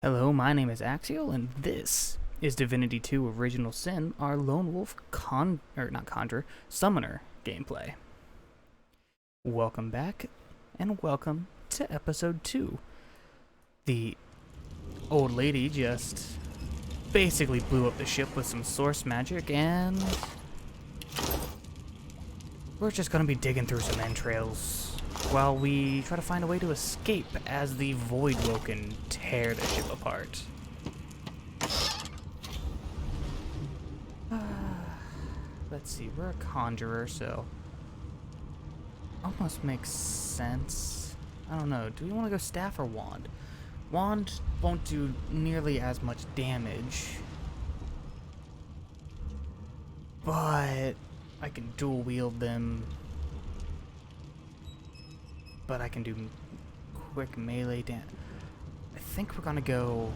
Hello, my name is Axial, and this is Divinity 2 Original Sin, our Lone Wolf Summoner gameplay. Welcome back, and welcome to Episode 2. The old lady just basically blew up the ship with some source magic, and we're just gonna be digging through some entrails while we try to find a way to escape as the Voidwoken tear the ship apart. Let's see, we're a conjurer, so almost makes sense. I don't know, do we want to go staff or wand? Wand won't do nearly as much damage, but I can dual wield them. But I can do quick melee damage. I think we're gonna go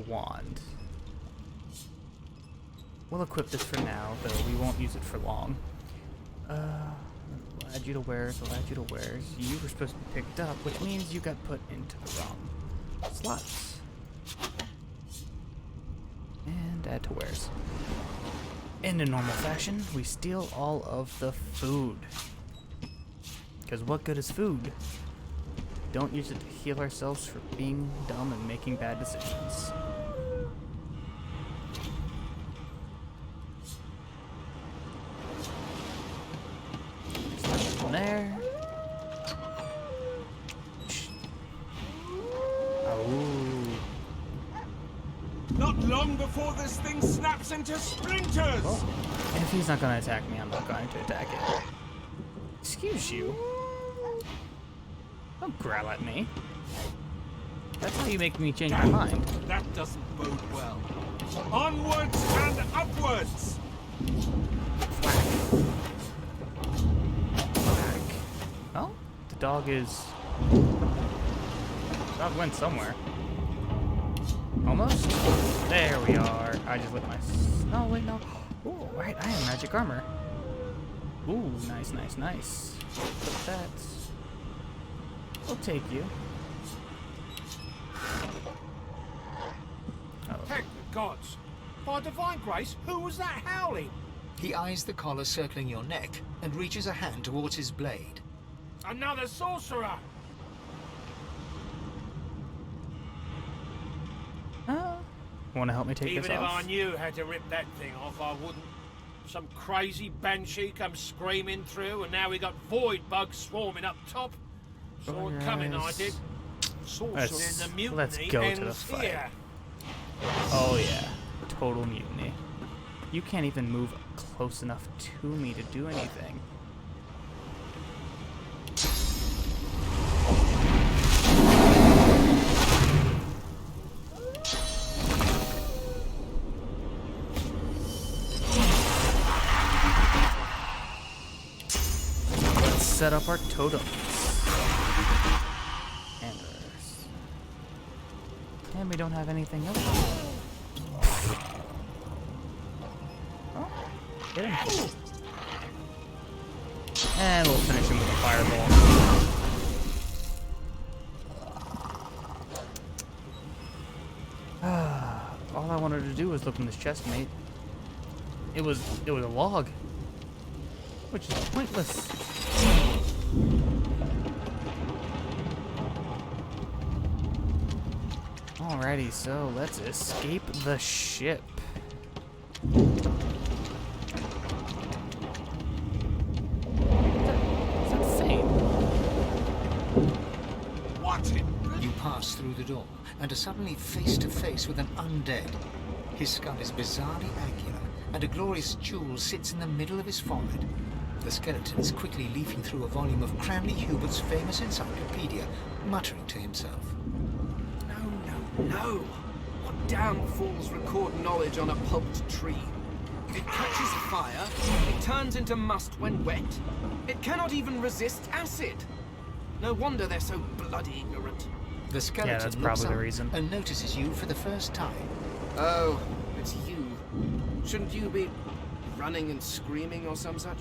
wand. We'll equip this for now, though we won't use it for long. We'll add you to wares, we'll add you to wares. You were supposed to be picked up, which means you got put into the wrong slots. And add to wares. In a normal fashion, we steal all of the food. Because what good is food? Don't use it to heal ourselves for being dumb and making bad decisions. There's nothing there. Not long before this thing snaps into splinters! Well, if he's not going to attack me, I'm not going to attack it. Excuse you. Don't growl at me. That's how you make me change my mind. That doesn't bode well. Onwards and upwards! Whack. Whack. Oh, the dog is... The dog went somewhere. Almost? There we are. I just lit my... Oh, wait, no. Ooh, right, I have magic armor. Ooh, nice, nice, nice. Put that... We'll take you. Oh. Thank the gods! By divine grace, who was that howling? He eyes the collar circling your neck and reaches a hand towards his blade. Another sorcerer! Want to help me take Even this if off? I knew how to rip that thing off, I wouldn't. Some crazy banshee comes screaming through, and now we got void bugs swarming up top. Saw it coming, I did. Sorcerer in the mutiny Let's go to the ends fight. here. Oh yeah, total mutiny. You can't even move close enough to me to do anything. Let's set up our totems. And we don't have anything else. Oh, get him. And we'll finish him with a fireball. All I wanted to do was look in this chest, mate. It was a log, which is pointless. Alrighty, so let's escape the ship. Is that Thane? What in... You pass through the door and are suddenly face to face with an undead. His skull is bizarrely angular, and a glorious jewel sits in the middle of his forehead. The skeleton is quickly leafing through a volume of Cranley Hubert's famous encyclopedia, muttering to himself. No! What damn fools record knowledge on a pulped tree? It catches fire, it turns into must when wet. It cannot even resist acid. No wonder they're so bloody ignorant. The skeleton that's looks probably up the reason. and notices you for the first time. Oh, it's you. Shouldn't you be running and screaming or some such?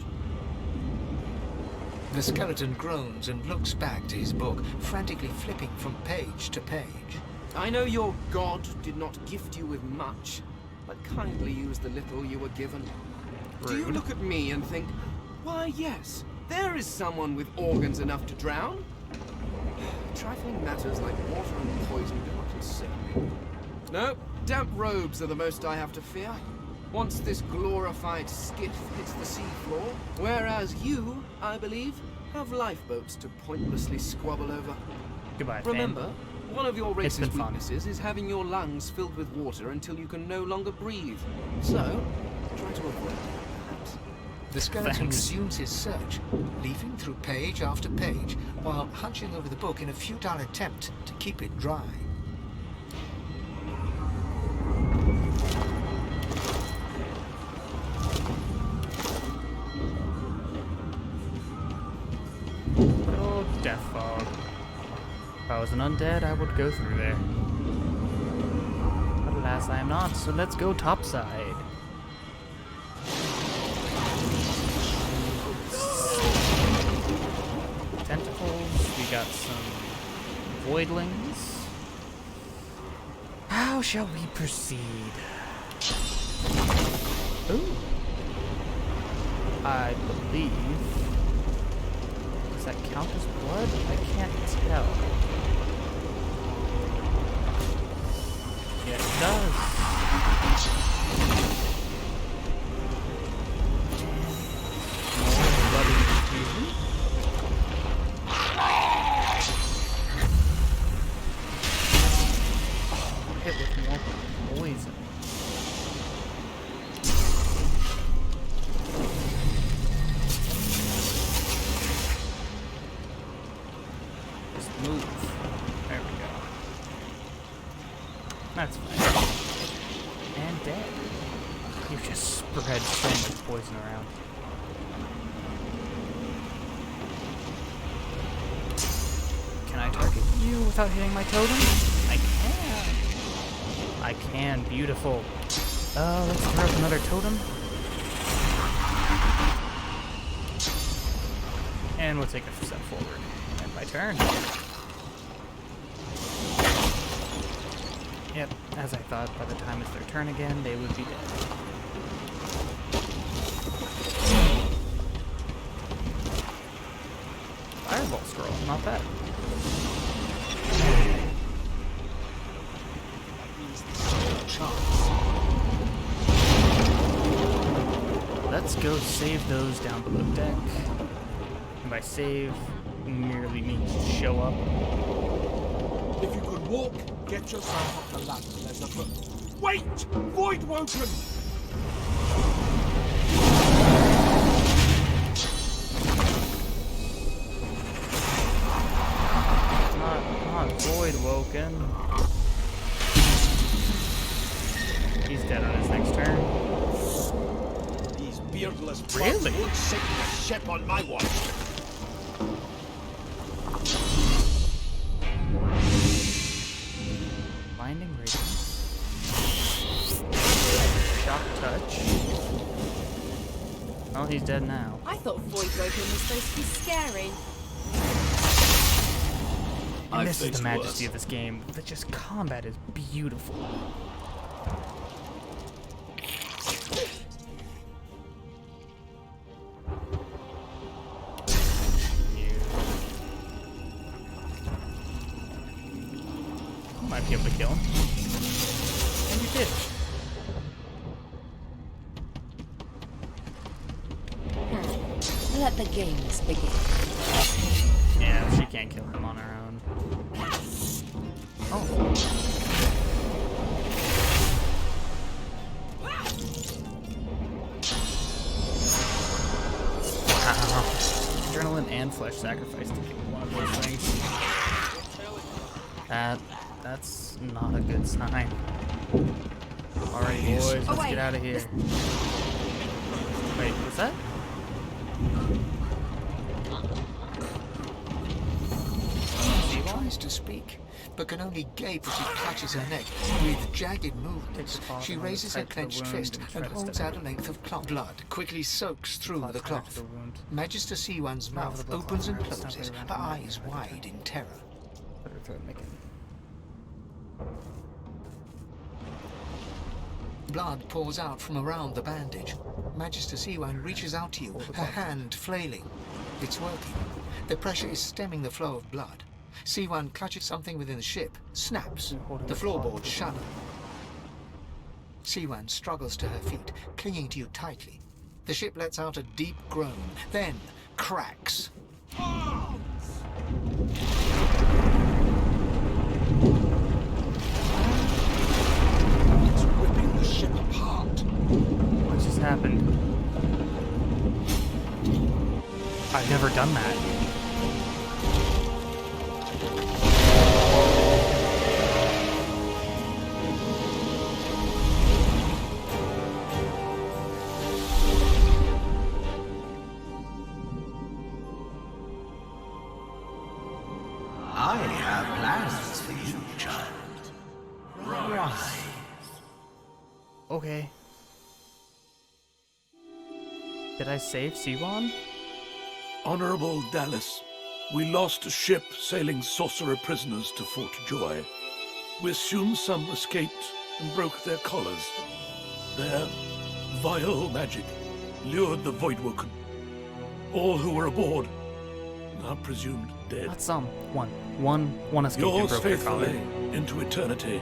The skeleton groans and looks back to his book, frantically flipping from page to page. I know your god did not gift you with much, but kindly use the little you were given. Do you Rude. look at me and think, why yes, there is someone with organs enough to drown? Trifling matters like water and poison do not concern me. No, damp robes are the most I have to fear. Once this glorified skiff hits the seafloor, whereas you, I believe, have lifeboats to pointlessly squabble over. Goodbye, fan. Remember, one of your It's race's been fun. weaknesses is having your lungs filled with water until you can no longer breathe. So, try to avoid that, perhaps. The skeleton Thanks. resumes his search, leafing through page after page, while hunching over the book in a futile attempt to keep it dry. Oh, death fog. If I was an undead, I would go through there. But alas, I am not, so let's go topside. Tentacles, we got some voidlings. How shall we proceed? Ooh. I believe. Does that count as blood? I can't tell. Yeah, it does. More bloody infusion. Oh, hit with more poison. Just move. There we go. That's fine. And dead. You just spread so much poison around. Can I target you without hitting my totem? I can. I can. Beautiful. Let's throw up another totem. And we'll take a step forward. And my turn. Yep, as I thought, by the time it's their turn again, they would be dead. Fireball scroll, not bad. Let's go save those down below deck. And by save, merely means show up. If you could walk, get yourself off the ladder. There's a foot. Wait! Void Woken! Not Void Woken. He's dead on his next turn. These beardless bugs Really? won't sink the ship on my watch. Blinding Radiance. Shock Touch. Oh, he's dead now. I thought Void Woken was supposed to be scary. And this is the majesty of this game. That just combat is beautiful. You might be able to kill him. And you did. Let the games begin. Yeah, she can't kill him on her own. Oh. Adrenaline and flesh sacrifice to kill one of those things. That's not a good sign. Alright, boys, let's get out of here. Wait, what's that? See one? tries to speak, but can only gape as he clutches her neck. With jagged movements, she raises her clenched fist and holds out a length of cloth. Blood quickly soaks through the cloth. Magister Siwan's mouth opens and closes, her eyes wide in terror. Put her throat, make it. Blood pours out from around the bandage. Magister Siwan reaches out to you, her hand flailing. It's working. The pressure is stemming the flow of blood. Siwan clutches something within the ship, snaps. The floorboards shudder. Siwan struggles to her feet, clinging to you tightly. The ship lets out a deep groan, then cracks. It's ripping the ship apart. What just happened? I've never done that. I have plans for you, child. Rise. Okay. Did I save Siwan? Honorable Dallas, we lost a ship sailing sorcerer prisoners to Fort Joy. We assume some escaped and broke their collars. Their vile magic lured the Voidwoken. All who were aboard are presumed dead. Not some. One escaped and Yours broke their collar. faithfully into eternity,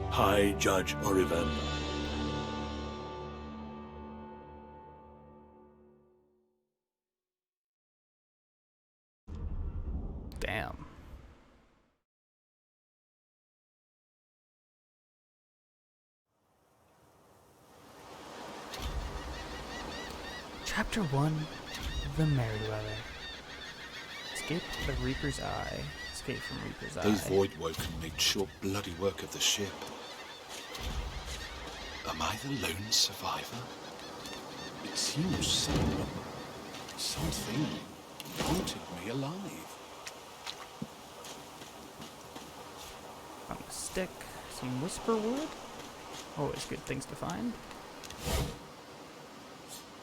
High Judge Orivan. Damn. Chapter 1, The Merryweather. Escape the Reaper's Eye. Escape from Reaper's Eye. Those Voidwoken made short bloody work of the ship. Am I the lone survivor? It seems something wanted me alive. Found a stick, some whisper wood. Always good things to find.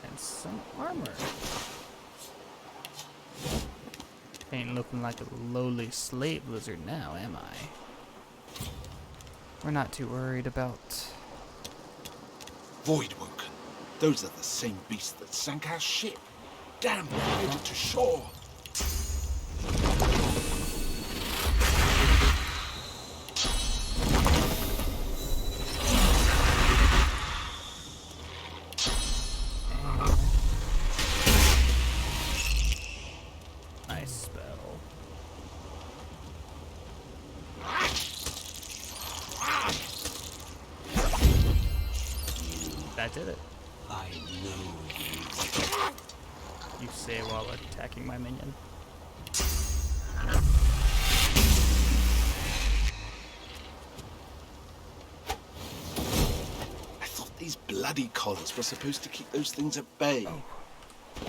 And some armor. Ain't looking like a lowly slave lizard now, am I? We're not too worried about... Voidwoken. Those are the same beasts that sank our ship. Damn, we made it to shore. Nice spell. That did it. I know You say while attacking my minion. I thought these bloody collars were supposed to keep those things at bay. Oh,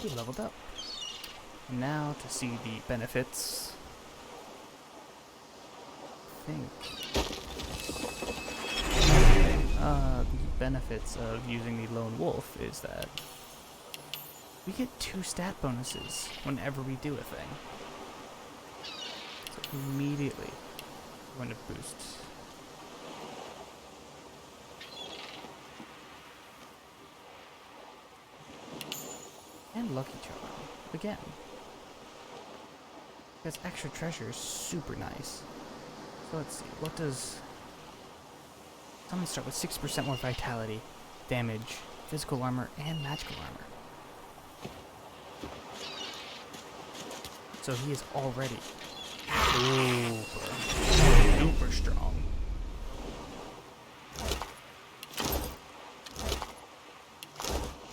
you leveled up. Now to see the benefits. I think. The benefits of using the Lone Wolf is that we get 2 stat bonuses whenever we do a thing. So immediately we're going to boost. And Lucky Charm again. Because extra treasure is super nice. So let's see, what does... I'm gonna start with 6% more vitality, damage, physical armor, and magical armor. So he is already super strong.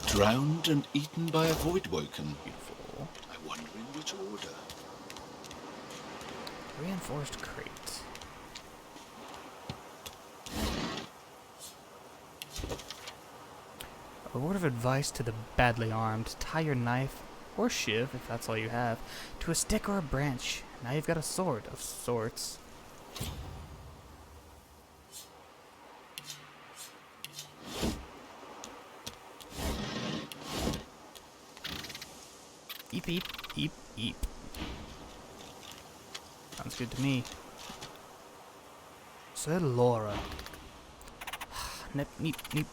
Drowned and eaten by a Voidwoken. Beautiful. I wonder in which order. Reinforced crate. A word of advice to the badly armed. Tie your knife or shiv, if that's all you have, to a stick or a branch. Now you've got a sword of sorts. Eep, eep, eep, eep. Sounds good to me. Sir Laura. Nip, neep, neep.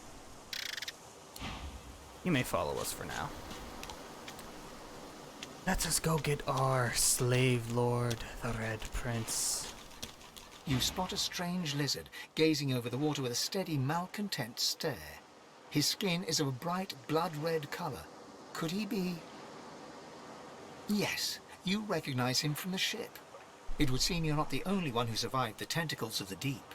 You may follow us for now. Let us go get our slave lord, the Red Prince. You spot a strange lizard gazing over the water with a steady, malcontent stare. His skin is of a bright, blood-red color. Could he be... Yes, you recognize him from the ship. It would seem you're not the only one who survived the tentacles of the deep.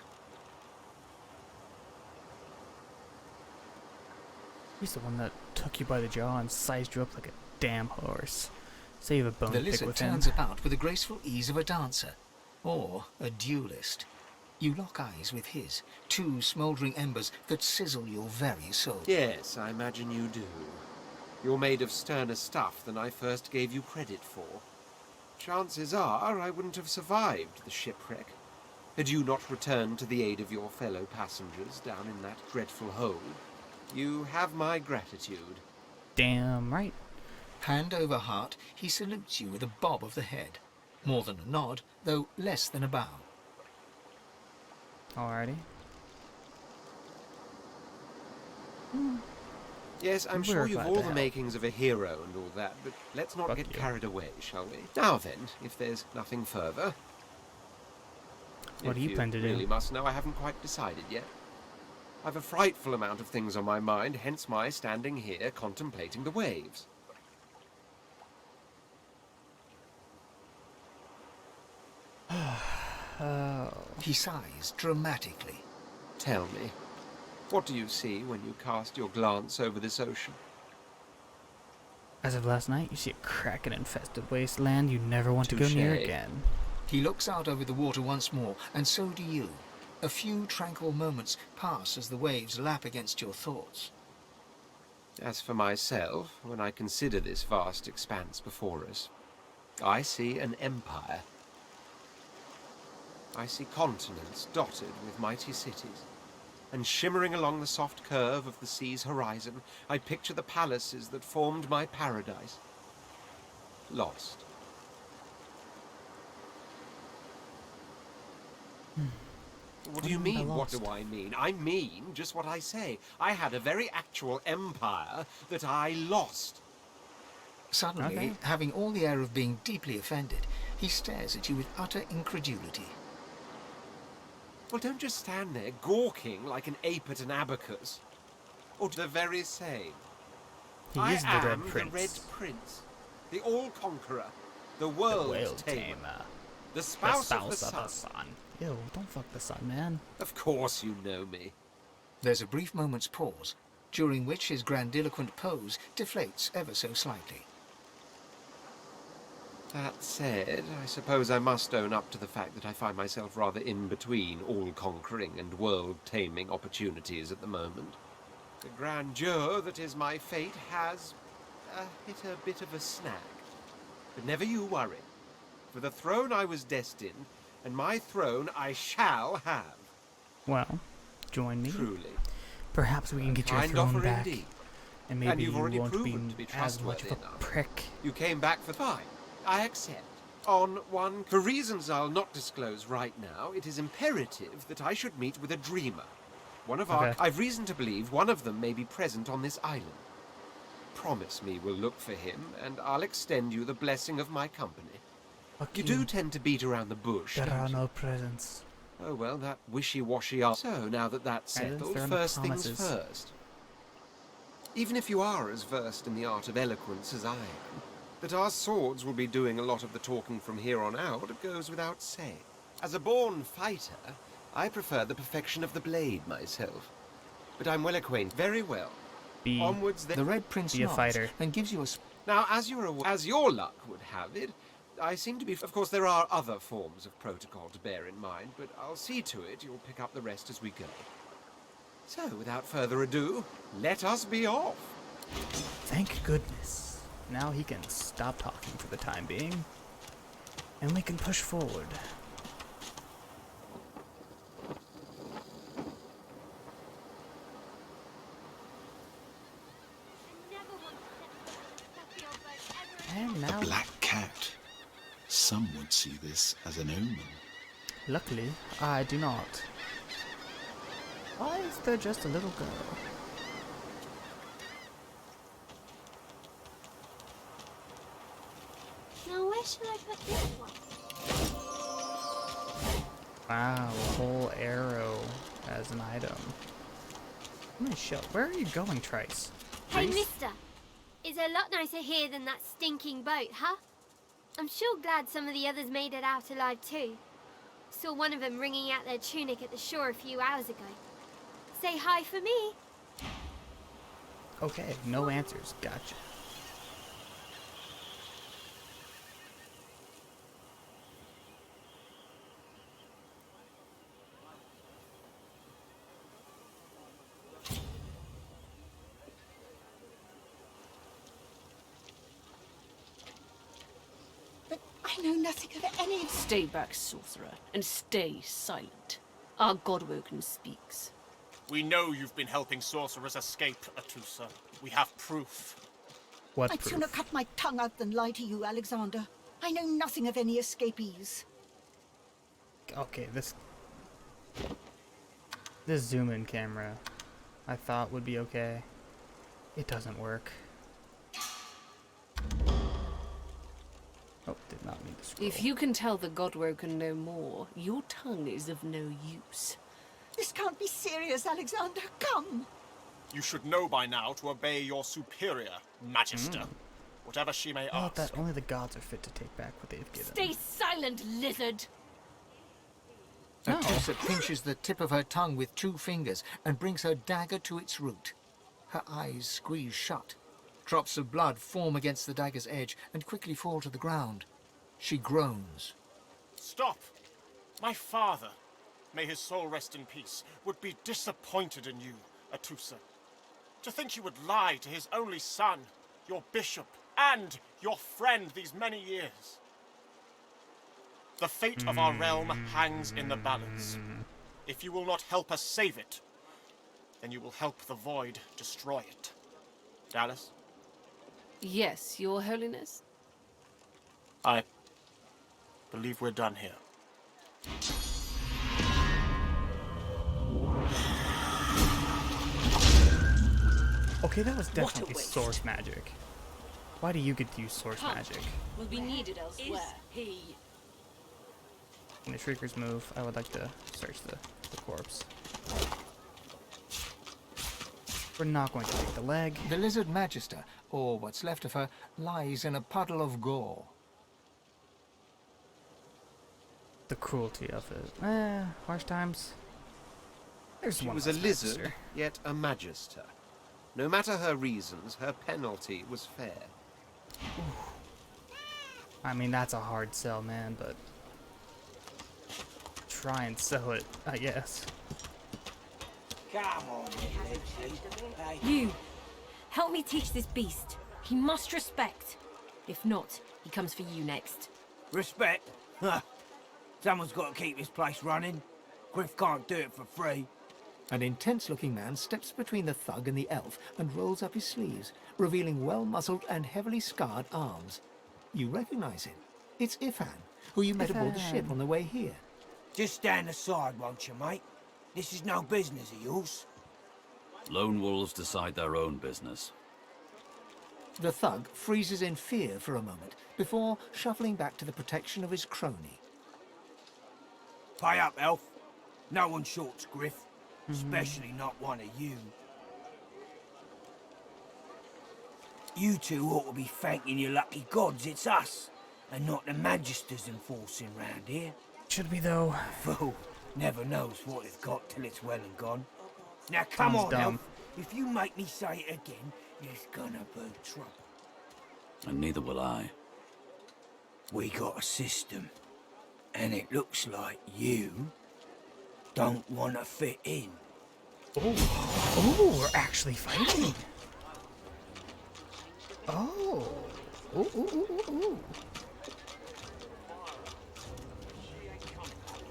He's the one that took you by the jaw and sized you up like a damn horse. So you have a bone The to pick lizard with him. turns about with the graceful ease of a dancer, or a duelist. You lock eyes with his, two smouldering embers that sizzle your very soul. Yes, I imagine you do. You're made of sterner stuff than I first gave you credit for. Chances are I wouldn't have survived the shipwreck had you not returned to the aid of your fellow passengers down in that dreadful hole. You have my gratitude. Damn right. Hand over heart, he salutes you with a bob of the head. More than a nod, though less than a bow. Alrighty. Yes, I'm We're sure you've glad all to the help. makings of a hero and all that, but let's not Fuck get you. carried away, shall we? Now then, if there's nothing further... What do you plan to do? Really must know, I haven't quite decided yet. I've a frightful amount of things on my mind, hence my standing here contemplating the waves. He sighs dramatically. Tell me, what do you see when you cast your glance over this ocean? As of last night, you see a kraken-infested wasteland you never want to go near Touché. again. He looks out over the water once more, and so do you. A few tranquil moments pass as the waves lap against your thoughts. As for myself, when I consider this vast expanse before us, I see an empire. I see continents dotted with mighty cities, and shimmering along the soft curve of the sea's horizon, I picture the palaces that formed my paradise. Lost. What do you What do you mean mean, by what lost? do I mean? I mean just what I say. I had a very actual empire that I lost. Suddenly, Okay. having all the air of being deeply offended, he stares at you with utter incredulity. Well, don't just stand there gawking like an ape at an abacus. Or the very same. He I is the am Red Prince. the Red Prince, the All-Conqueror, the The World Whale Tamer, Tamer. the The spouse of the spouse of the sun. sun. Ew, don't fuck the sun, man. Of course you know me. There's a brief moment's pause, during which his grandiloquent pose deflates ever so slightly. That said, I suppose I must own up to the fact that I find myself rather in between all-conquering and world-taming opportunities at the moment. The grandeur that is my fate has hit a bit of a snag. But never you worry. For the throne I was destined, and my throne I shall have. Well, join me. Truly. Perhaps we can get your Kind throne offer back. indeed. And maybe you've you already won't proven to be as much of a trustworthy enough. prick. You came back for fine. I accept. On one, for reasons I'll not disclose right now, it is imperative that I should meet with a dreamer. One of our... Okay. I've reason to believe one of them may be present on this island. Promise me we'll look for him, and I'll extend you the blessing of my company. Fuck You do tend to beat around the bush, There don't are you? no presents. Oh, well, that wishy-washy answer. So, now that that's Presents, settled, there are no first things promises. first. Even if you are as versed in the art of eloquence as I am, that our swords will be doing a lot of the talking from here on out, it goes without saying. As a born fighter, I prefer the perfection of the blade myself. But I'm well acquainted. Very well. Be Onwards then. The Red Prince Be a nods fighter. and gives you a Now, as your luck would have it, I seem to be... Of course, there are other forms of protocol to bear in mind, but I'll see to it you'll pick up the rest as we go. So, without further ado, let us be off. Thank goodness. Now he can stop talking for the time being. And we can push forward. And now, A black cat. Some would see this as an omen. luckily, I do not. Why is there just a little girl? Now where should I put this one? Wow, a whole arrow as an item. I'm gonna show. Where are you going, Trice? Hey, Trice? mister. It's a lot nicer here than that stinking boat, huh? I'm sure glad some of the others made it out alive too. Saw one of them wringing out their tunic at the shore a few hours ago. Say hi for me. Okay, no answers. Gotcha. But I know nothing of any... Stay back, sorcerer, and stay silent. Our Godwoken speaks. We know you've been helping sorcerers escape, Atusa. We have proof. What I'd proof? sooner cut my tongue out than lie to you, Alexander. I know nothing of any escapees. Okay, this zoom in camera I thought would be okay. It doesn't work. Oh, did not mean to scroll. If you can tell the Godwoken no more, your tongue is of no use. This can't be serious, Alexander. Come! You should know by now to obey your superior, Magister. Whatever she may Oh, ask. that only the gods are fit to take back what they've given. Stay silent, lizard! No. Atusa pinches the tip of her tongue with 2 fingers and brings her dagger to its root. Her eyes squeeze shut. Drops of blood form against the dagger's edge and quickly fall to the ground. She groans. Stop! My father, may his soul rest in peace, would be disappointed in you, Atusa. To think you would lie to his only son, your bishop, and your friend these many years. The fate of our realm hangs in the balance. If you will not help us save it, then you will help the void destroy it. Dallas? Yes, your holiness? I believe we're done here. Okay, that was What a definitely waste. source magic. Why do you get to use source magic? Will be needed elsewhere. He... When the shriekers move, I would like to search the corpse. We're not going to take the leg. The lizard magister, or what's left of her, lies in a puddle of gore. The cruelty of it. Harsh times. There's She one was a less lizard, magister. yet a magister. No matter her reasons, her penalty was fair. I mean, that's a hard sell, man, but try and sell it, I guess. You, help me teach this beast. He must respect. If not, he comes for you next. Respect? Huh. Someone's got to keep this place running. Griff can't do it for free. An intense-looking man steps between the thug and the elf and rolls up his sleeves, revealing well-muscled and heavily scarred arms. You recognize him. It's Ifan, who you met aboard the ship on the way here. Just stand aside, won't you, mate? This is no business of yours. Lone wolves decide their own business. The thug freezes in fear for a moment before shuffling back to the protection of his crony. Pay up, elf. No one shorts Griff. Especially not one of you. You two ought to be thanking your lucky gods it's us, and not the magisters enforcing round here. Should we, though? Fool never knows what it's got till it's well and gone. Now come Sounds on, dumb. elf. If you make me say it again, there's gonna be trouble. And neither will I. We got a system, and it looks like you don't want to fit in. Oh, we're actually fighting. Oh, Ooh, ooh, ooh, ooh, ooh.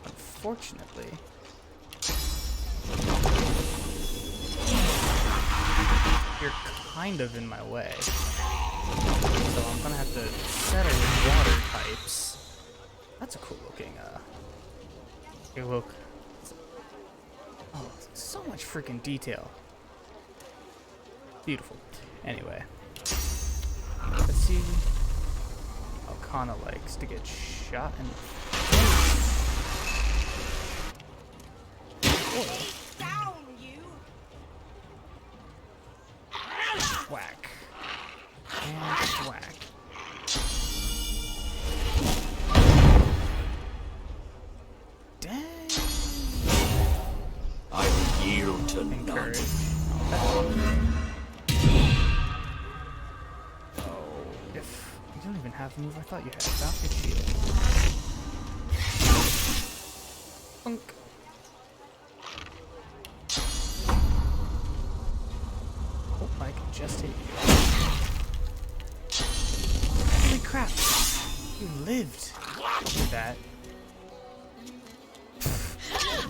Unfortunately, you're kind of in my way. So I'm gonna have to settle with water types. That's a cool looking, hey, look. Oh, so much freaking detail. Beautiful. Anyway. Let's see. Alcana likes to get shot in the face. Down, you! Whack. And whack. Dang. I will yield to none. Oh, if you don't even have the move I thought you had. Falcon shield. Bunk. Oh, I can just hit you. Holy crap! You lived. Look at that.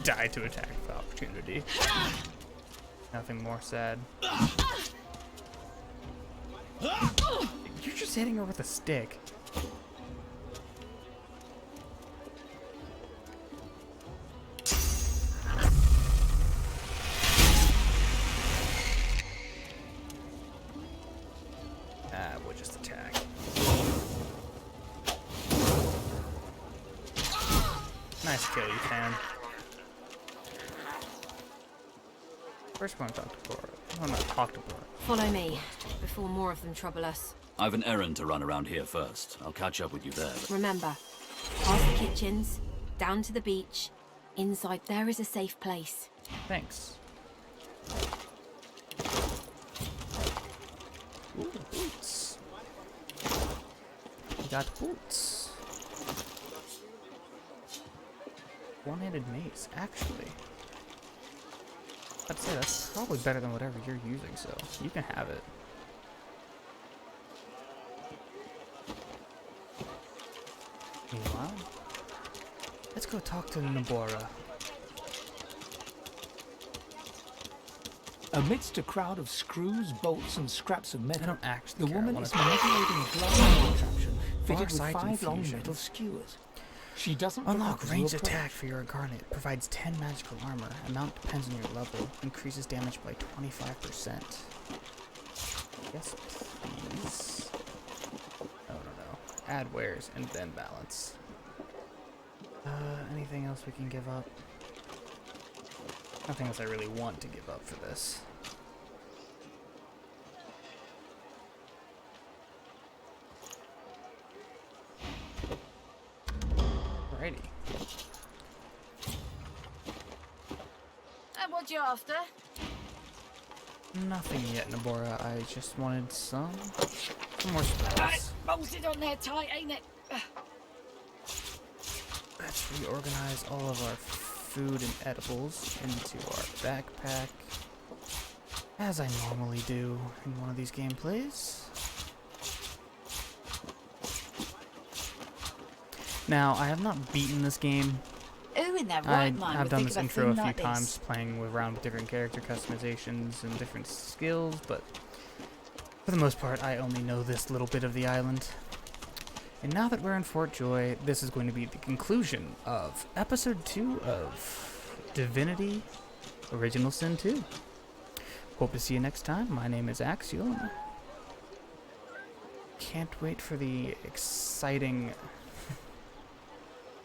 Die to attack of opportunity. Nothing more sad. You're just hitting her with a stick. We'll just attack. Nice kill, you fan. First one, talk to Bora. Oh, not talk to Bora. Follow me, before more of them trouble us. I've an errand to run around here first. I'll catch up with you there. Remember, past the kitchens, down to the beach. Inside there is a safe place. Thanks. Ooh, boots. We got boots. One-handed mace, actually. I'd say that's probably better than whatever you're using, so you can have it. Meanwhile, let's go talk to Nabora. Amidst a crowd of screws, bolts, and scraps of metal, the care. woman is manipulating a glass contraption fitted with Farsight 5 long infusion. metal skewers. She doesn't Unlock propose to ranged approach. attack for your incarnate. Provides 10 magical armor. Amount depends on your level. Increases damage by 25%. Yes, please. Oh, no. Add wares and then balance. Anything else we can give up? Nothing else I really want to give up for this. Alrighty. And what you after? Nothing yet, Nabora. I just wanted some more spells. Bolted on there tight, ain't it? Let's reorganize all of our food and edibles into our backpack, as I normally do in one of these gameplays. Now, I have not beaten this game. Who in their right mind I've would done think this of a intro a thing few like times, this? playing around with different character customizations and different skills, but for the most part, I only know this little bit of the island. And now that we're in Fort Joy, this is going to be the conclusion of Episode 2 of Divinity Original Sin 2. Hope to see you next time. My name is Axial. Can't wait for the exciting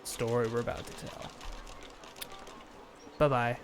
story we're about to tell. Bye-bye.